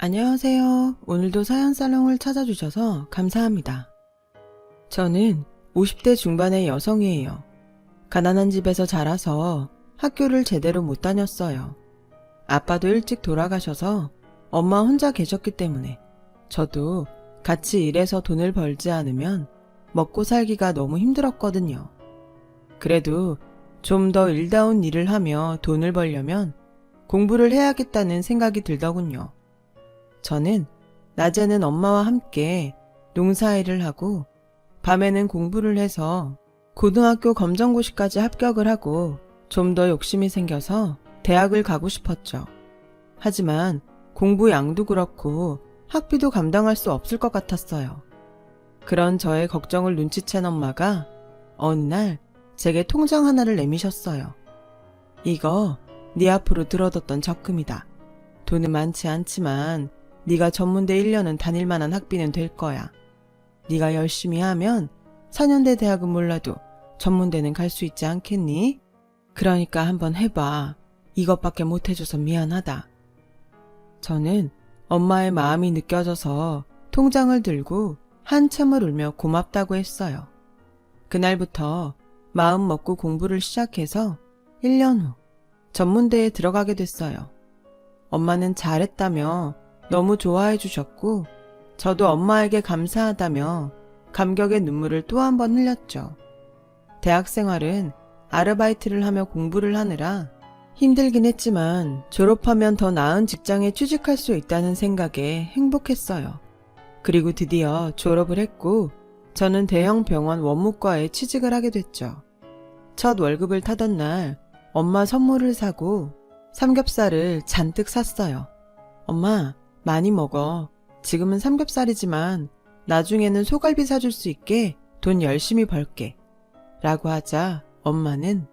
안녕하세요. 오늘도 사연살롱을 찾아주셔서 감사합니다. 저는 50대 중반의 여성이에요. 가난한 집에서 자라서 학교를 제대로 못 다녔어요. 아빠도 일찍 돌아가셔서 엄마 혼자 계셨기 때문에 저도 같이 일해서 돈을 벌지 않으면 먹고 살기가 너무 힘들었거든요. 그래도 좀 더 일다운 일을 하며 돈을 벌려면 공부를 해야겠다는 생각이 들더군요. 저는 낮에는 엄마와 함께 농사일을 하고 밤에는 공부를 해서 고등학교 검정고시까지 합격을 하고 좀 더 욕심이 생겨서 대학을 가고 싶었죠. 하지만 공부 양도 그렇고 학비도 감당할 수 없을 것 같았어요. 그런 저의 걱정을 눈치챈 엄마가 어느 날 제게 통장 하나를 내미셨어요. 이거 네 앞으로 들어뒀던 적금이다. 돈은 많지 않지만 네가 전문대 1년은 다닐 만한 학비는 될 거야. 네가 열심히 하면 4년대 대학은 몰라도 전문대는 갈 수 있지 않겠니? 그러니까 한번 해봐. 이것밖에 못해줘서 미안하다. 저는 엄마의 마음이 느껴져서 통장을 들고 한참을 울며 고맙다고 했어요. 그날부터 마음 먹고 공부를 시작해서 1년 후 전문대에 들어가게 됐어요. 엄마는 잘했다며 너무 좋아해 주셨고 저도 엄마에게 감사하다며 감격의 눈물을 또 한 번 흘렸죠. 대학 생활은 아르바이트를 하며 공부를 하느라 힘들긴 했지만 졸업하면 더 나은 직장에 취직할 수 있다는 생각에 행복했어요. 그리고 드디어 졸업을 했고 저는 대형 병원 원무과에 취직을 하게 됐죠. 첫 월급을 타던 날 엄마 선물을 사고 삼겹살을 잔뜩 샀어요. 엄마, 많이 먹어. 지금은 삼겹살이지만 나중에는 소갈비 사줄 수 있게 돈 열심히 벌게. 라고 하자 엄마는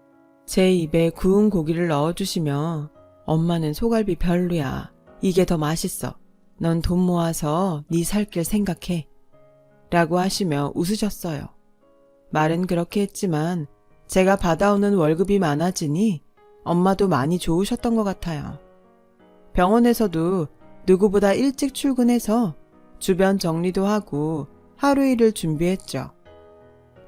제 입에 구운 고기를 넣어주시며 엄마는 소갈비 별로야. 이게 더 맛있어. 넌 돈 모아서 네 살 길 생각해. 라고 하시며 웃으셨어요. 말은 그렇게 했지만 제가 받아오는 월급이 많아지니 엄마도 많이 좋으셨던 것 같아요. 병원에서도 누구보다 일찍 출근해서 주변 정리도 하고 하루 일을 준비했죠.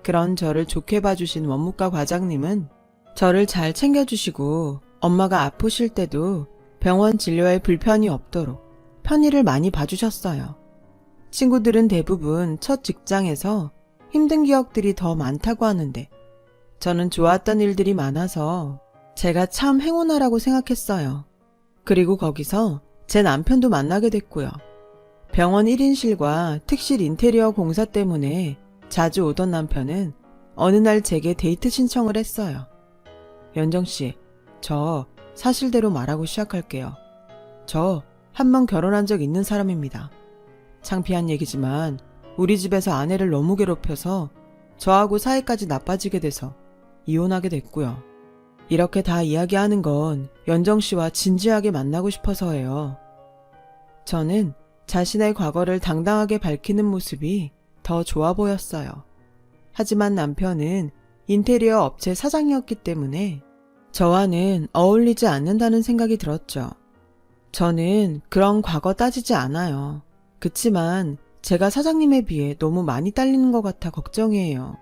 그런 저를 좋게 봐주신 원무과 과장님은 저를 잘 챙겨주시고 엄마가 아프실 때도 병원 진료에 불편이 없도록 편의를 많이 봐주셨어요. 친구들은 대부분 첫 직장에서 힘든 기억들이 더 많다고 하는데 저는 좋았던 일들이 많아서 제가 참 행운아라고 생각했어요. 그리고 거기서 제 남편도 만나게 됐고요. 병원 1인실과 특실 인테리어 공사 때문에 자주 오던 남편은 어느 날 제게 데이트 신청을 했어요. 연정씨, 저 사실대로 말하고 시작할게요. 저 한 번 결혼한 적 있는 사람입니다. 창피한 얘기지만 우리 집에서 아내를 너무 괴롭혀서 저하고 사이까지 나빠지게 돼서 이혼하게 됐고요. 이렇게 다 이야기하는 건 연정씨와 진지하게 만나고 싶어서예요. 저는 자신의 과거를 당당하게 밝히는 모습이 더 좋아 보였어요. 하지만 남편은 인테리어 업체 사장이었기 때문에 저와는 어울리지 않는다는 생각이 들었죠. 저는 그런 과거 따지지 않아요. 그치만 제가 사장님에 비해 너무 많이 딸리는 것 같아 걱정이에요.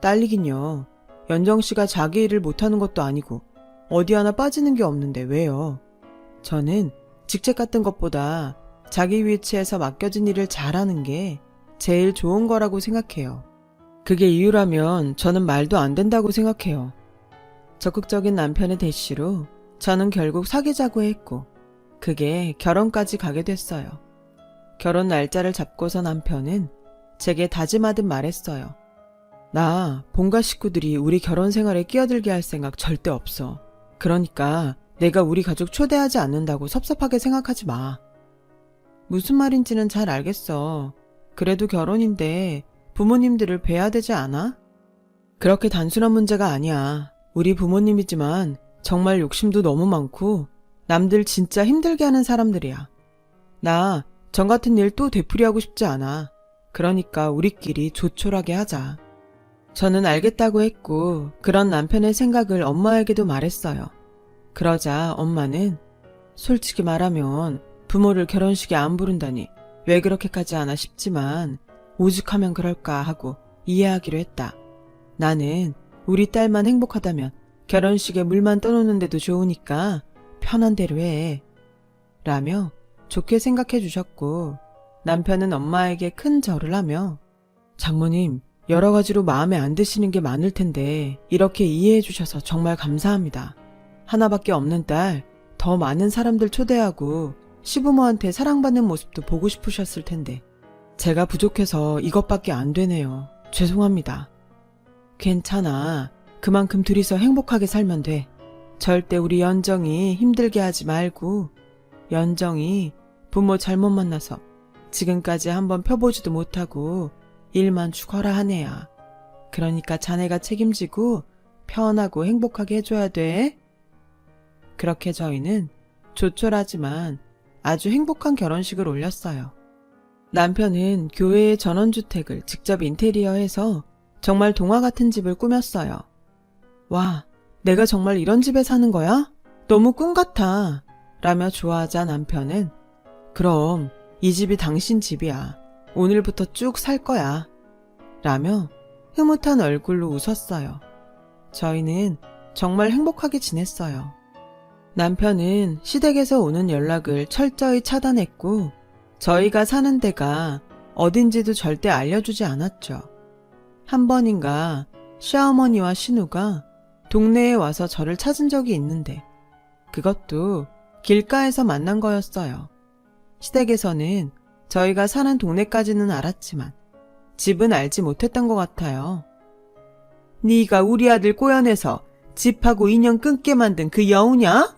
딸리긴요. 연정씨가 자기 일을 못하는 것도 아니고 어디 하나 빠지는 게 없는데 왜요? 저는 직책 같은 것보다 자기 위치에서 맡겨진 일을 잘하는 게 제일 좋은 거라고 생각해요. 그게 이유라면 저는 말도 안 된다고 생각해요. 적극적인 남편의 대시로 저는 결국 사귀자고 했고 그게 결혼까지 가게 됐어요. 결혼 날짜를 잡고서 남편은 제게 다짐하듯 말했어요. 나 본가 식구들이 우리 결혼 생활에 끼어들게 할 생각 절대 없어. 그러니까 내가 우리 가족 초대하지 않는다고 섭섭하게 생각하지 마. 무슨 말인지는 잘 알겠어. 그래도 결혼인데 부모님들을 뵈야 되지 않아? 그렇게 단순한 문제가 아니야. 우리 부모님이지만 정말 욕심도 너무 많고 남들 진짜 힘들게 하는 사람들이야. 나 전 같은 일 또 되풀이하고 싶지 않아. 그러니까 우리끼리 조촐하게 하자. 저는 알겠다고 했고 그런 남편의 생각을 엄마에게도 말했어요. 그러자 엄마는 솔직히 말하면 부모를 결혼식에 안 부른다니 왜 그렇게까지 하나 싶지만 오죽하면 그럴까 하고 이해하기로 했다. 나는 우리 딸만 행복하다면 결혼식에 물만 떠놓는데도 좋으니까 편한 대로 해. 라며 좋게 생각해 주셨고 남편은 엄마에게 큰 절을 하며 장모님 여러 가지로 마음에 안 드시는 게 많을 텐데 이렇게 이해해 주셔서 정말 감사합니다. 하나밖에 없는 딸 더 많은 사람들 초대하고 시부모한테 사랑받는 모습도 보고 싶으셨을 텐데 제가 부족해서 이것밖에 안 되네요. 죄송합니다. 괜찮아. 그만큼 둘이서 행복하게 살면 돼. 절대 우리 연정이 힘들게 하지 말고 연정이 부모 잘못 만나서 지금까지 한번 펴보지도 못하고 일만 죽어라 한 애야. 그러니까 자네가 책임지고 편하고 행복하게 해줘야 돼. 그렇게 저희는 조촐하지만 아주 행복한 결혼식을 올렸어요. 남편은 교회의 전원주택을 직접 인테리어해서 정말 동화 같은 집을 꾸몄어요. 와, 내가 정말 이런 집에 사는 거야? 너무 꿈 같아. 라며 좋아하자 남편은 그럼 이 집이 당신 집이야. 오늘부터 쭉 살 거야. 라며 흐뭇한 얼굴로 웃었어요. 저희는 정말 행복하게 지냈어요. 남편은 시댁에서 오는 연락을 철저히 차단했고 저희가 사는 데가 어딘지도 절대 알려주지 않았죠. 한 번인가 시어머니와 신우가 동네에 와서 저를 찾은 적이 있는데 그것도 길가에서 만난 거였어요. 시댁에서는 저희가 사는 동네까지는 알았지만 집은 알지 못했던 것 같아요. 네가 우리 아들 꼬여내서 집하고 인연 끊게 만든 그 여우냐?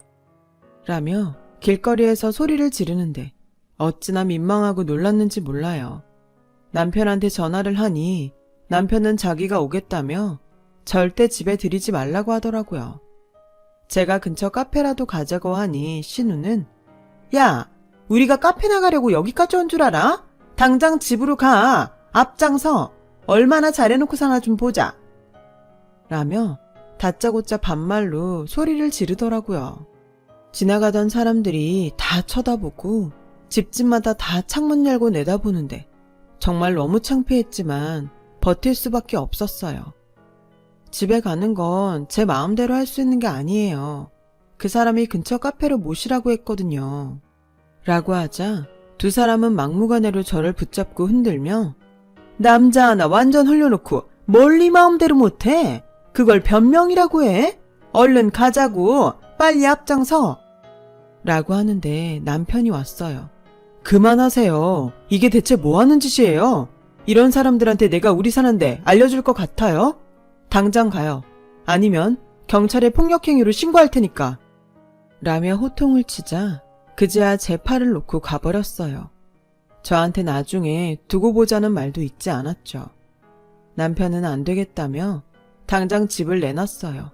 라며 길거리에서 소리를 지르는데 어찌나 민망하고 놀랐는지 몰라요. 남편한테 전화를 하니 남편은 자기가 오겠다며 절대 집에 들이지 말라고 하더라고요. 제가 근처 카페라도 가자고 하니 신우는 야, 우리가 카페 나가려고 여기까지 온 줄 알아? 당장 집으로 가. 앞장서. 얼마나 잘해놓고 사나 좀 보자. 라며 다짜고짜 반말로 소리를 지르더라고요. 지나가던 사람들이 다 쳐다보고 집집마다 다 창문 열고 내다보는데 정말 너무 창피했지만 버틸 수밖에 없었어요. 집에 가는 건 제 마음대로 할 수 있는 게 아니에요. 그 사람이 근처 카페로 모시라고 했거든요. 라고 하자 두 사람은 막무가내로 저를 붙잡고 흔들며 남자 하나 완전 흘려놓고 멀리 마음대로 못해? 그걸 변명이라고 해? 얼른 가자고. 빨리 앞장서. 라고 하는데 남편이 왔어요. 그만하세요. 이게 대체 뭐 하는 짓이에요? 이런 사람들한테 내가 우리 사는데 알려줄 것 같아요? 당장 가요. 아니면 경찰에 폭력행위로 신고할 테니까. 라며 호통을 치자 그제야 제 팔을 놓고 가버렸어요. 저한테 나중에 두고 보자는 말도 있지 않았죠. 남편은 안 되겠다며 당장 집을 내놨어요.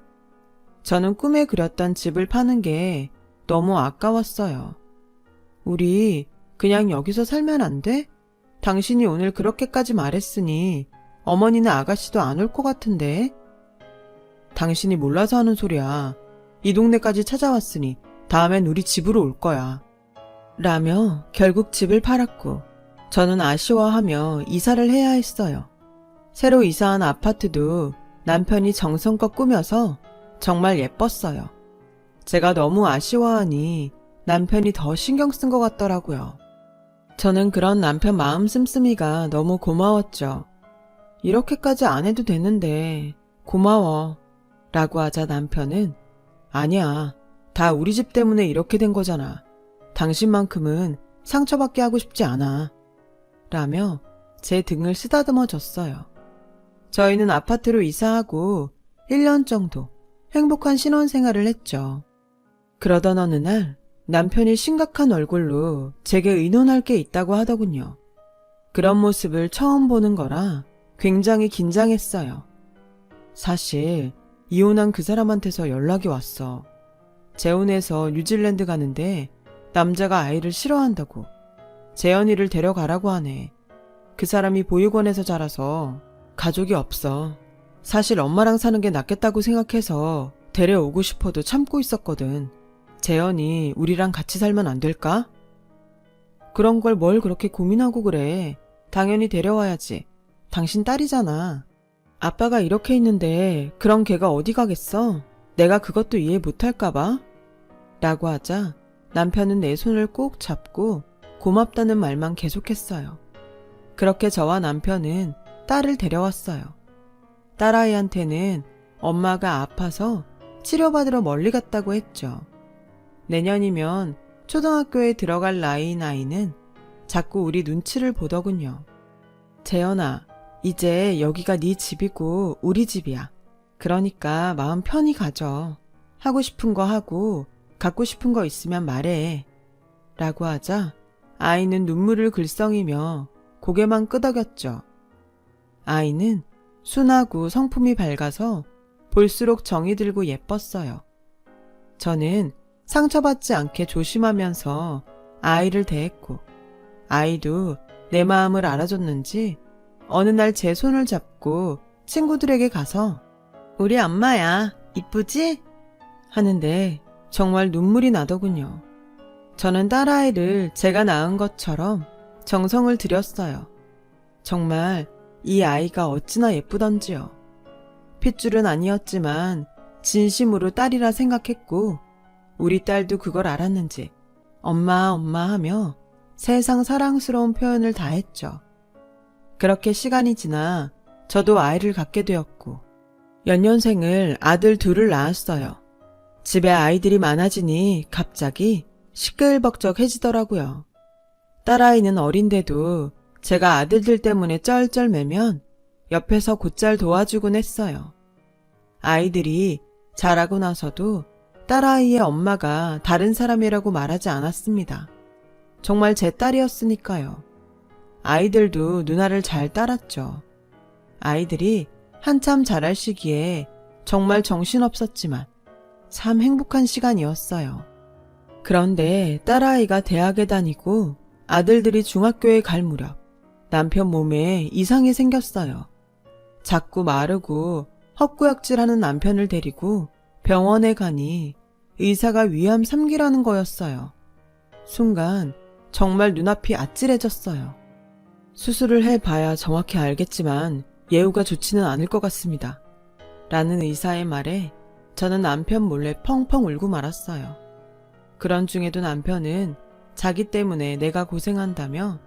저는 꿈에 그렸던 집을 파는 게 너무 아까웠어요. 우리 그냥 여기서 살면 안 돼? 당신이 오늘 그렇게까지 말했으니 어머니는 아가씨도 안 올 것 같은데. 당신이 몰라서 하는 소리야. 이 동네까지 찾아왔으니 다음엔 우리 집으로 올 거야. 라며 결국 집을 팔았고 저는 아쉬워하며 이사를 해야 했어요. 새로 이사한 아파트도 남편이 정성껏 꾸며서 정말 예뻤어요. 제가 너무 아쉬워하니 남편이 더 신경 쓴 것 같더라고요. 저는 그런 남편 마음 씀씀이가 너무 고마웠죠. 이렇게까지 안 해도 되는데 고마워 라고 하자 남편은 아니야, 다 우리 집 때문에 이렇게 된 거잖아. 당신만큼은 상처받게 하고 싶지 않아 라며 제 등을 쓰다듬어 줬어요. 저희는 아파트로 이사하고 1년 정도 행복한 신혼생활을 했죠. 그러던 어느 날 남편이 심각한 얼굴로 제게 의논할 게 있다고 하더군요. 그런 모습을 처음 보는 거라 굉장히 긴장했어요. 사실 이혼한 그 사람한테서 연락이 왔어. 재혼해서 뉴질랜드 가는데 남자가 아이를 싫어한다고 재현이를 데려가라고 하네. 그 사람이 보육원에서 자라서 가족이 없어. 사실 엄마랑 사는 게 낫겠다고 생각해서 데려오고 싶어도 참고 있었거든. 재현이 우리랑 같이 살면 안 될까? 그런 걸 뭘 그렇게 고민하고 그래. 당연히 데려와야지. 당신 딸이잖아. 아빠가 이렇게 있는데 그런 걔가 어디 가겠어? 내가 그것도 이해 못할까봐? 라고 하자 남편은 내 손을 꼭 잡고 고맙다는 말만 계속했어요. 그렇게 저와 남편은 딸을 데려왔어요. 딸아이한테는 엄마가 아파서 치료받으러 멀리 갔다고 했죠. 내년이면 초등학교에 들어갈 나이인 아이는 자꾸 우리 눈치를 보더군요. 재현아, 이제 여기가 네 집이고 우리 집이야. 그러니까 마음 편히 가져. 하고 싶은 거 하고 갖고 싶은 거 있으면 말해. 라고 하자 아이는 눈물을 글썽이며 고개만 끄덕였죠. 아이는 순하고 성품이 밝아서 볼수록 정이 들고 예뻤어요. 저는 상처받지 않게 조심하면서 아이를 대했고 아이도 내 마음을 알아줬는지 어느 날 제 손을 잡고 친구들에게 가서 우리 엄마야, 이쁘지? 하는데 정말 눈물이 나더군요. 저는 딸아이를 제가 낳은 것처럼 정성을 들였어요. 정말 이 아이가 어찌나 예쁘던지요. 핏줄은 아니었지만 진심으로 딸이라 생각했고 우리 딸도 그걸 알았는지 엄마 엄마 하며 세상 사랑스러운 표현을 다 했죠. 그렇게 시간이 지나 저도 아이를 갖게 되었고 연년생을 아들 둘을 낳았어요. 집에 아이들이 많아지니 갑자기 시끌벅적해지더라고요. 딸아이는 어린데도 제가 아들들 때문에 쩔쩔매면 옆에서 곧잘 도와주곤 했어요. 아이들이 자라고 나서도 딸아이의 엄마가 다른 사람이라고 말하지 않았습니다. 정말 제 딸이었으니까요. 아이들도 누나를 잘 따랐죠. 아이들이 한참 자랄 시기에 정말 정신없었지만 참 행복한 시간이었어요. 그런데 딸아이가 대학에 다니고 아들들이 중학교에 갈 무렵 남편 몸에 이상이 생겼어요. 자꾸 마르고 헛구역질하는 남편을 데리고 병원에 가니 의사가 위암 3기라는 거였어요. 순간 정말 눈앞이 아찔해졌어요. 수술을 해봐야 정확히 알겠지만 예후가 좋지는 않을 것 같습니다. 라는 의사의 말에 저는 남편 몰래 펑펑 울고 말았어요. 그런 중에도 남편은 자기 때문에 내가 고생한다며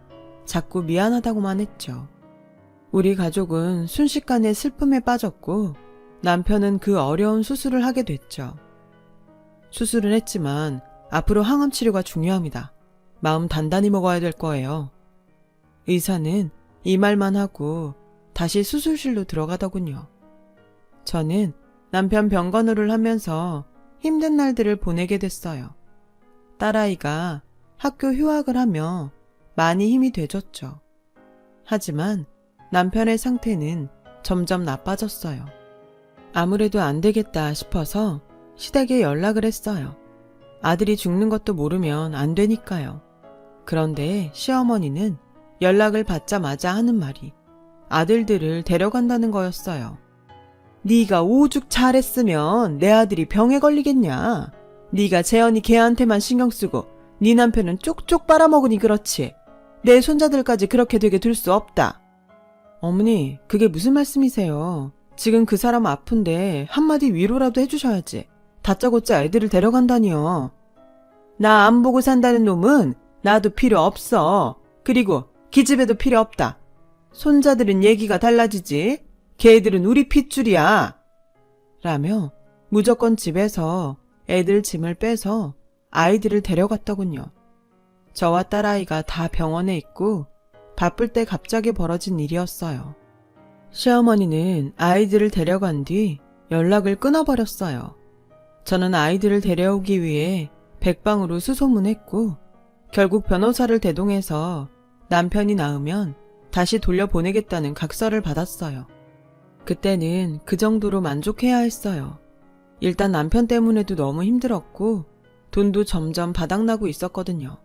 자꾸 미안하다고만 했죠. 우리 가족은 순식간에 슬픔에 빠졌고 남편은 그 어려운 수술을 하게 됐죠. 수술은 했지만 앞으로 항암 치료가 중요합니다. 마음 단단히 먹어야 될 거예요. 의사는 이 말만 하고 다시 수술실로 들어가더군요. 저는 남편 병간호를 하면서 힘든 날들을 보내게 됐어요. 딸아이가 학교 휴학을 하며 많이 힘이 되졌죠. 하지만 남편의 상태는 점점 나빠졌어요. 아무래도 안 되겠다 싶어서 시댁에 연락을 했어요. 아들이 죽는 것도 모르면 안 되니까요. 그런데 시어머니는 연락을 받자마자 하는 말이 아들들을 데려간다는 거였어요. 네가 오죽 잘했으면 내 아들이 병에 걸리겠냐. 네가 재현이 걔한테만 신경 쓰고 네 남편은 쪽쪽 빨아먹으니 그렇지. 내 손자들까지 그렇게 되게 둘 수 없다. 어머니, 그게 무슨 말씀이세요? 지금 그 사람 아픈데 한마디 위로라도 해주셔야지. 다짜고짜 애들을 데려간다니요. 나 안 보고 산다는 놈은 나도 필요 없어. 그리고 기집애도 필요 없다. 손자들은 얘기가 달라지지. 걔들은 우리 핏줄이야. 라며 무조건 집에서 애들 짐을 빼서 아이들을 데려갔더군요. 저와 딸아이가 다 병원에 있고 바쁠 때 갑자기 벌어진 일이었어요. 시어머니는 아이들을 데려간 뒤 연락을 끊어버렸어요. 저는 아이들을 데려오기 위해 백방으로 수소문했고 결국 변호사를 대동해서 남편이 낳으면 다시 돌려보내겠다는 각서를 받았어요. 그때는 그 정도로 만족해야 했어요. 일단 남편 때문에도 너무 힘들었고 돈도 점점 바닥나고 있었거든요.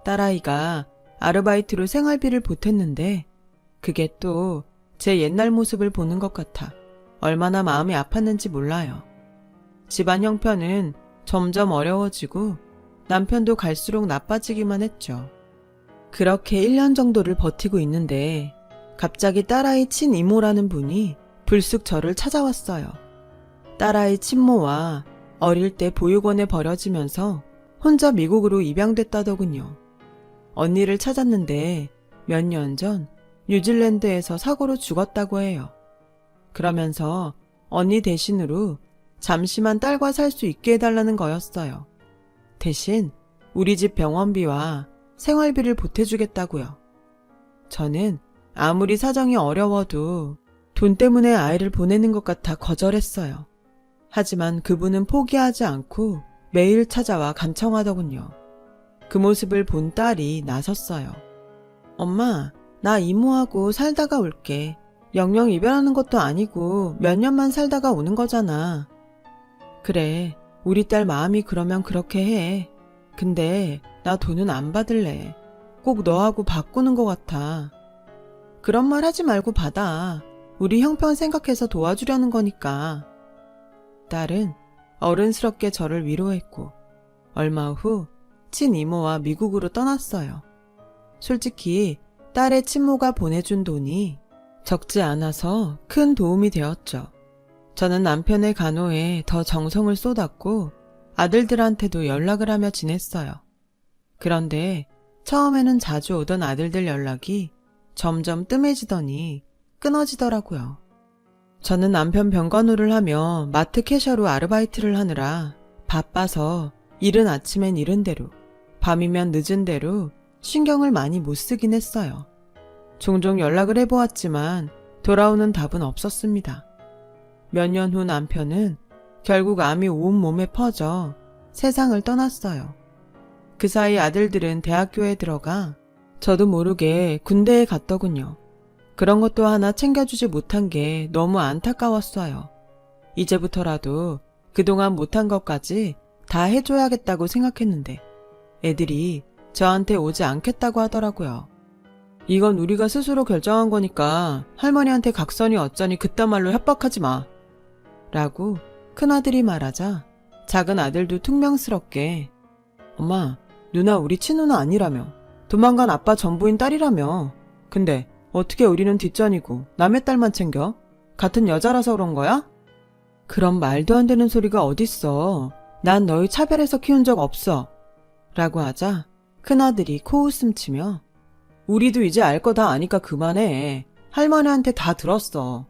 딸아이가 아르바이트로 생활비를 보탰는데 그게 또 제 옛날 모습을 보는 것 같아 얼마나 마음이 아팠는지 몰라요. 집안 형편은 점점 어려워지고 남편도 갈수록 나빠지기만 했죠. 그렇게 1년 정도를 버티고 있는데 갑자기 딸아이 친이모라는 분이 불쑥 저를 찾아왔어요. 딸아이 친모와 어릴 때 보육원에 버려지면서 혼자 미국으로 입양됐다더군요. 언니를 찾았는데 몇 년 전 뉴질랜드에서 사고로 죽었다고 해요. 그러면서 언니 대신으로 잠시만 딸과 살 수 있게 해달라는 거였어요. 대신 우리 집 병원비와 생활비를 보태주겠다고요. 저는 아무리 사정이 어려워도 돈 때문에 아이를 보내는 것 같아 거절했어요. 하지만 그분은 포기하지 않고 매일 찾아와 간청하더군요. 그 모습을 본 딸이 나섰어요. 엄마, 나 이모하고 살다가 올게. 영영 이별하는 것도 아니고 몇 년만 살다가 오는 거잖아. 그래, 우리 딸 마음이 그러면 그렇게 해. 근데 나 돈은 안 받을래. 꼭 너하고 바꾸는 것 같아. 그런 말 하지 말고 받아. 우리 형편 생각해서 도와주려는 거니까. 딸은 어른스럽게 저를 위로했고 얼마 후 친이모와 미국으로 떠났어요. 솔직히 딸의 친모가 보내준 돈이 적지 않아서 큰 도움이 되었죠. 저는 남편의 간호에 더 정성을 쏟았고 아들들한테도 연락을 하며 지냈어요. 그런데 처음에는 자주 오던 아들들 연락이 점점 뜸해지더니 끊어지더라고요. 저는 남편 병간호를 하며 마트 캐셔로 아르바이트를 하느라 바빠서 이른 아침엔 이른 대로, 밤이면 늦은 대로 신경을 많이 못 쓰긴 했어요. 종종 연락을 해보았지만 돌아오는 답은 없었습니다. 몇 년 후 남편은 결국 암이 온 몸에 퍼져 세상을 떠났어요. 그 사이 아들들은 대학교에 들어가 저도 모르게 군대에 갔더군요. 그런 것도 하나 챙겨주지 못한 게 너무 안타까웠어요. 이제부터라도 그동안 못한 것까지 다 해줘야겠다고 생각했는데 애들이 저한테 오지 않겠다고 하더라고요. 이건 우리가 스스로 결정한 거니까 할머니한테 각선이 어쩌니 그딴 말로 협박하지 마. 라고 큰아들이 말하자 작은 아들도 퉁명스럽게 엄마, 누나 우리 친누나 아니라며. 도망간 아빠 전부인 딸이라며. 근데 어떻게 우리는 뒷전이고 남의 딸만 챙겨? 같은 여자라서 그런 거야? 그런 말도 안 되는 소리가 어딨어. 난 너희 차별해서 키운 적 없어. 라고 하자 큰아들이 코웃음 치며 우리도 이제 알 거 다 아니까 그만해. 할머니한테 다 들었어.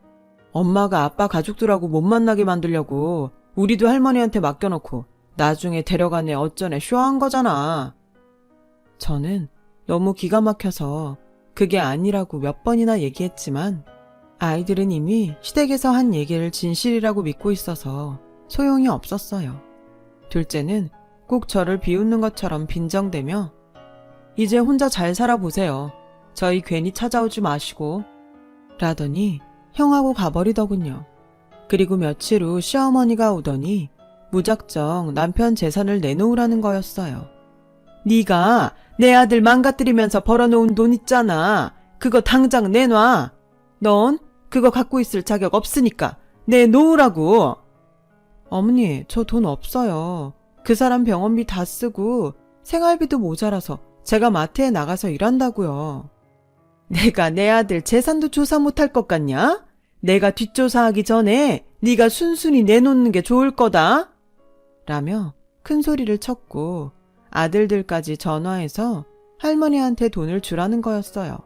엄마가 아빠 가족들하고 못 만나게 만들려고 우리도 할머니한테 맡겨놓고 나중에 데려가네 어쩌네 쇼한 거잖아. 저는 너무 기가 막혀서 그게 아니라고 몇 번이나 얘기했지만 아이들은 이미 시댁에서 한 얘기를 진실이라고 믿고 있어서 소용이 없었어요. 둘째는 꼭 저를 비웃는 것처럼 빈정대며 이제 혼자 잘 살아보세요. 저희 괜히 찾아오지 마시고 라더니 형하고 가버리더군요. 그리고 며칠 후 시어머니가 오더니 무작정 남편 재산을 내놓으라는 거였어요. 네가 내 아들 망가뜨리면서 벌어놓은 돈 있잖아. 그거 당장 내놔. 넌 그거 갖고 있을 자격 없으니까 내놓으라고. 어머니, 저 돈 없어요. 그 사람 병원비 다 쓰고 생활비도 모자라서 제가 마트에 나가서 일한다고요. 내가 내 아들 재산도 조사 못할 것 같냐? 내가 뒷조사하기 전에 네가 순순히 내놓는 게 좋을 거다. 라며 큰 소리를 쳤고 아들들까지 전화해서 할머니한테 돈을 주라는 거였어요.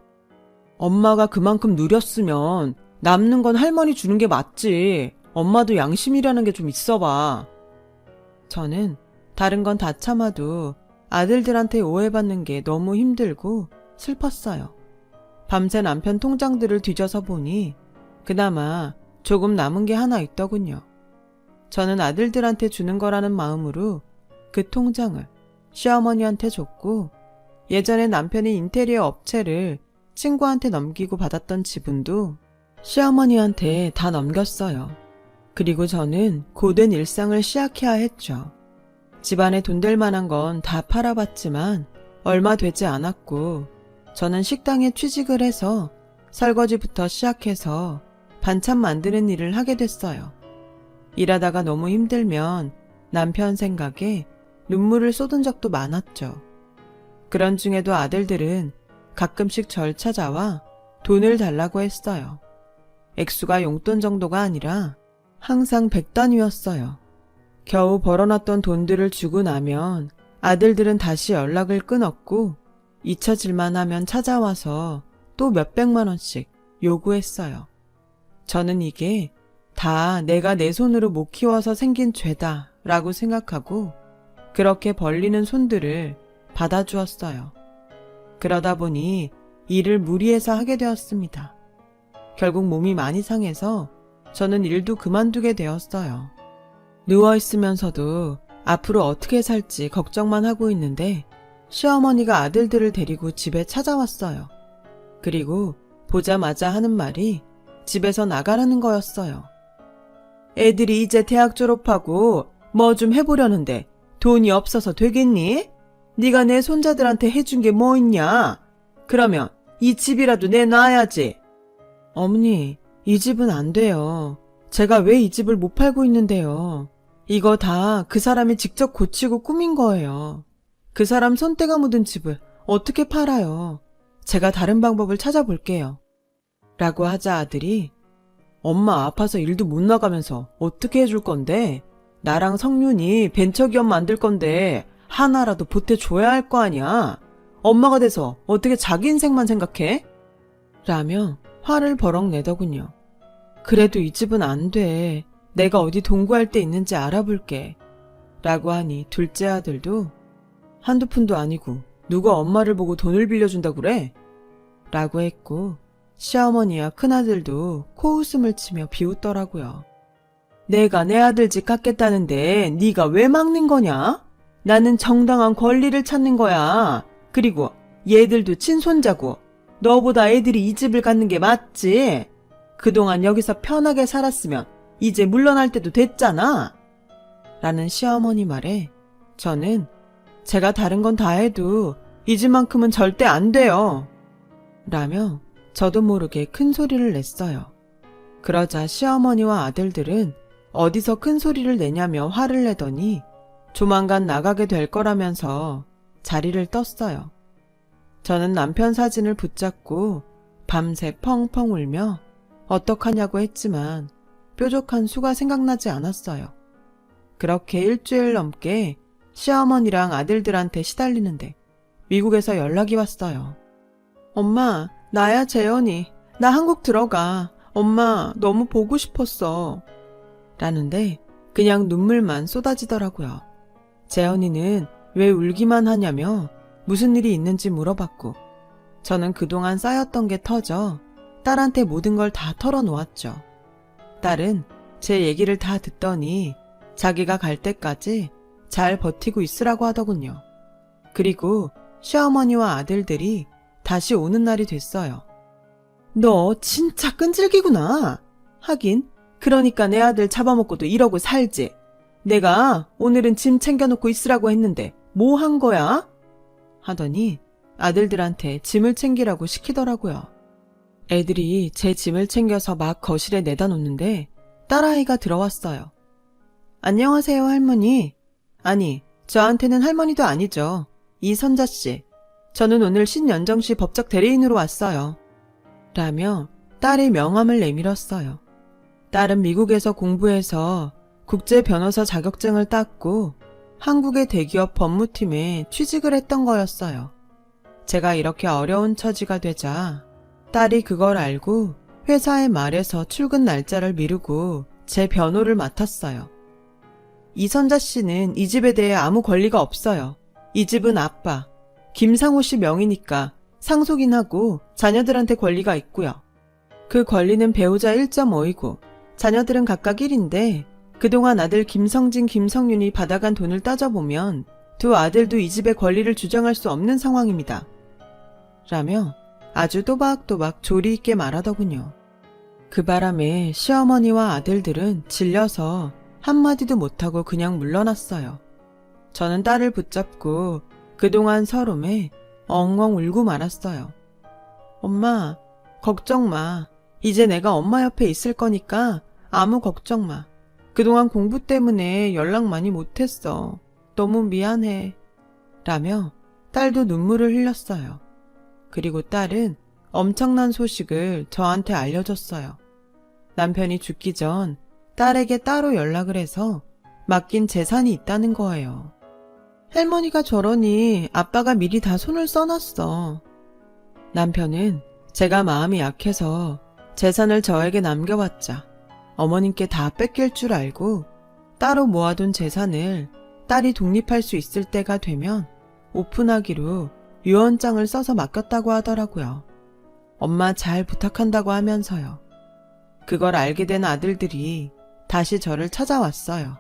엄마가 그만큼 누렸으면 남는 건 할머니 주는 게 맞지. 엄마도 양심이라는 게 좀 있어봐. 저는 다른 건 다 참아도 아들들한테 오해받는 게 너무 힘들고 슬펐어요. 밤새 남편 통장들을 뒤져서 보니 그나마 조금 남은 게 하나 있더군요. 저는 아들들한테 주는 거라는 마음으로 그 통장을 시어머니한테 줬고 예전에 남편이 인테리어 업체를 친구한테 넘기고 받았던 지분도 시어머니한테 다 넘겼어요. 그리고 저는 고된 일상을 시작해야 했죠. 집안에 돈 될 만한 건 다 팔아봤지만 얼마 되지 않았고 저는 식당에 취직을 해서 설거지부터 시작해서 반찬 만드는 일을 하게 됐어요. 일하다가 너무 힘들면 남편 생각에 눈물을 쏟은 적도 많았죠. 그런 중에도 아들들은 가끔씩 절 찾아와 돈을 달라고 했어요. 액수가 용돈 정도가 아니라 항상 100단위였어요. 겨우 벌어놨던 돈들을 주고 나면 아들들은 다시 연락을 끊었고 잊혀질만 하면 찾아와서 또 몇백만 원씩 요구했어요. 저는 이게 다 내가 내 손으로 못 키워서 생긴 죄다 라고 생각하고 그렇게 벌리는 손들을 받아주었어요. 그러다 보니 일을 무리해서 하게 되었습니다. 결국 몸이 많이 상해서 저는 일도 그만두게 되었어요. 누워있으면서도 앞으로 어떻게 살지 걱정만 하고 있는데 시어머니가 아들들을 데리고 집에 찾아왔어요. 그리고 보자마자 하는 말이 집에서 나가라는 거였어요. 애들이 이제 대학 졸업하고 뭐 좀 해보려는데 돈이 없어서 되겠니? 네가 내 손자들한테 해준 게 뭐 있냐? 그러면 이 집이라도 내놔야지. 어머니, 이 집은 안 돼요. 제가 왜 이 집을 못 팔고 있는데요. 이거 다 그 사람이 직접 고치고 꾸민 거예요. 그 사람 손때가 묻은 집을 어떻게 팔아요. 제가 다른 방법을 찾아볼게요. 라고 하자 아들이 엄마 아파서 일도 못 나가면서 어떻게 해줄 건데? 나랑 성윤이 벤처기업 만들 건데 하나라도 보태줘야 할 거 아니야. 엄마가 돼서 어떻게 자기 인생만 생각해? 라며 화를 버럭 내더군요. 그래도 이 집은 안 돼. 내가 어디 동구할 데 있는지 알아볼게. 라고 하니 둘째 아들도 한두 푼도 아니고 누가 엄마를 보고 돈을 빌려준다고 그래? 라고 했고 시어머니와 큰아들도 코웃음을 치며 비웃더라고요. 내가 내 아들 집 갖겠다는데 네가 왜 막는 거냐? 나는 정당한 권리를 찾는 거야. 그리고 얘들도 친손자고 너보다 애들이 이 집을 갖는 게 맞지? 그동안 여기서 편하게 살았으면 이제 물러날 때도 됐잖아. 라는 시어머니 말에 저는 제가 다른 건 다 해도 이 집만큼은 절대 안 돼요. 라며 저도 모르게 큰 소리를 냈어요. 그러자 시어머니와 아들들은 어디서 큰 소리를 내냐며 화를 내더니 조만간 나가게 될 거라면서 자리를 떴어요. 저는 남편 사진을 붙잡고 밤새 펑펑 울며 어떡하냐고 했지만 뾰족한 수가 생각나지 않았어요. 그렇게 일주일 넘게 시어머니랑 아들들한테 시달리는데 미국에서 연락이 왔어요. 엄마, 나야 재현이. 나 한국 들어가. 엄마, 너무 보고 싶었어. 라는데 그냥 눈물만 쏟아지더라고요. 재현이는 왜 울기만 하냐며 무슨 일이 있는지 물어봤고 저는 그동안 쌓였던 게 터져 딸한테 모든 걸 다 털어놓았죠. 딸은 제 얘기를 다 듣더니 자기가 갈 때까지 잘 버티고 있으라고 하더군요. 그리고 시어머니와 아들들이 다시 오는 날이 됐어요. 너 진짜 끈질기구나. 하긴 그러니까 내 아들 잡아먹고도 이러고 살지. 내가 오늘은 짐 챙겨놓고 있으라고 했는데 뭐 한 거야? 하더니 아들들한테 짐을 챙기라고 시키더라고요. 애들이 제 짐을 챙겨서 막 거실에 내다 놓는데 딸아이가 들어왔어요. 안녕하세요 할머니. 아니 저한테는 할머니도 아니죠. 이선자씨. 저는 오늘 신연정씨 법적 대리인으로 왔어요. 라며 딸의 명함을 내밀었어요. 딸은 미국에서 공부해서 국제 변호사 자격증을 땄고 한국의 대기업 법무팀에 취직을 했던 거였어요. 제가 이렇게 어려운 처지가 되자 딸이 그걸 알고 회사에 말해서 출근 날짜를 미루고 제 변호를 맡았어요. 이선자 씨는 이 집에 대해 아무 권리가 없어요. 이 집은 아빠, 김상호 씨 명의니까 상속인하고 자녀들한테 권리가 있고요. 그 권리는 배우자 1.5이고 자녀들은 각각 1인데 그동안 아들 김성진, 김성윤이 받아간 돈을 따져보면 두 아들도 이 집의 권리를 주장할 수 없는 상황입니다. 라며 아주 또박또박 조리 있게 말하더군요. 그 바람에 시어머니와 아들들은 질려서 한마디도 못하고 그냥 물러났어요. 저는 딸을 붙잡고 그동안 서름에 엉엉 울고 말았어요. 엄마, 걱정 마. 이제 내가 엄마 옆에 있을 거니까 아무 걱정 마. 그동안 공부 때문에 연락 많이 못했어. 너무 미안해. 라며 딸도 눈물을 흘렸어요. 그리고 딸은 엄청난 소식을 저한테 알려줬어요. 남편이 죽기 전 딸에게 따로 연락을 해서 맡긴 재산이 있다는 거예요. 할머니가 저러니 아빠가 미리 다 손을 써놨어. 남편은 제가 마음이 약해서 재산을 저에게 남겨봤자 어머님께 다 뺏길 줄 알고 따로 모아둔 재산을 딸이 독립할 수 있을 때가 되면 오픈하기로 유언장을 써서 맡겼다고 하더라고요. 엄마 잘 부탁한다고 하면서요. 그걸 알게 된 아들들이 다시 저를 찾아왔어요.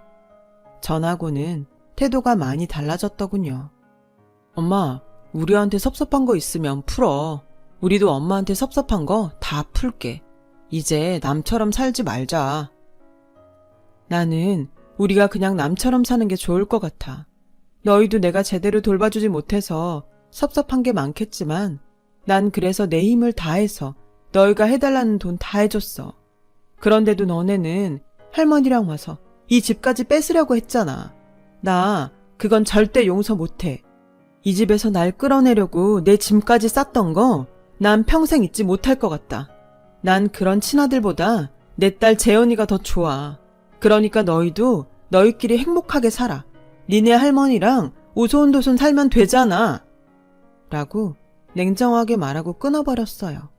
전하고는 태도가 많이 달라졌더군요. 엄마, 우리한테 섭섭한 거 있으면 풀어. 우리도 엄마한테 섭섭한 거 다 풀게. 이제 남처럼 살지 말자. 나는 우리가 그냥 남처럼 사는 게 좋을 것 같아. 너희도 내가 제대로 돌봐주지 못해서 섭섭한 게 많겠지만 난 그래서 내 힘을 다해서 너희가 해달라는 돈 다 해줬어. 그런데도 너네는 할머니랑 와서 이 집까지 뺏으려고 했잖아. 나 그건 절대 용서 못해. 이 집에서 날 끌어내려고 내 짐까지 쌌던 거 난 평생 잊지 못할 것 같다. 난 그런 친아들보다 내 딸 재현이가 더 좋아. 그러니까 너희도 너희끼리 행복하게 살아. 니네 할머니랑 오손도손 살면 되잖아. 라고 냉정하게 말하고 끊어버렸어요.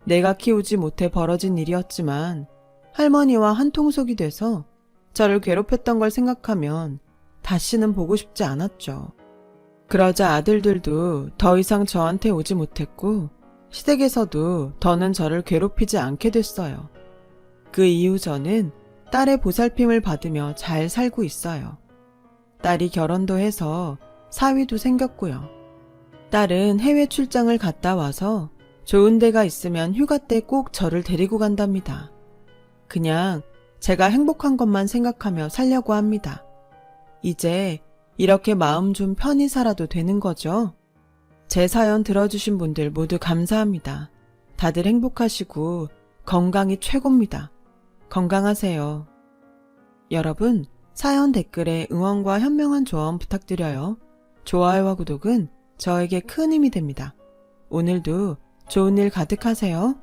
내가 키우지 못해 벌어진 일이었지만 할머니와 한통속이 돼서 저를 괴롭혔던 걸 생각하면 다시는 보고 싶지 않았죠. 그러자 아들들도 더 이상 저한테 오지 못했고 시댁에서도 더는 저를 괴롭히지 않게 됐어요. 그 이후 저는 딸의 보살핌을 받으며 잘 살고 있어요. 딸이 결혼도 해서 사위도 생겼고요. 딸은 해외 출장을 갔다 와서 좋은 데가 있으면 휴가 때 꼭 저를 데리고 간답니다. 그냥 제가 행복한 것만 생각하며 살려고 합니다. 이제 이렇게 마음 좀 편히 살아도 되는 거죠? 제 사연 들어주신 분들 모두 감사합니다. 다들 행복하시고 건강이 최고입니다. 건강하세요. 여러분, 사연 댓글에 응원과 현명한 조언 부탁드려요. 좋아요와 구독은 저에게 큰 힘이 됩니다. 오늘도 좋은 일 가득하세요.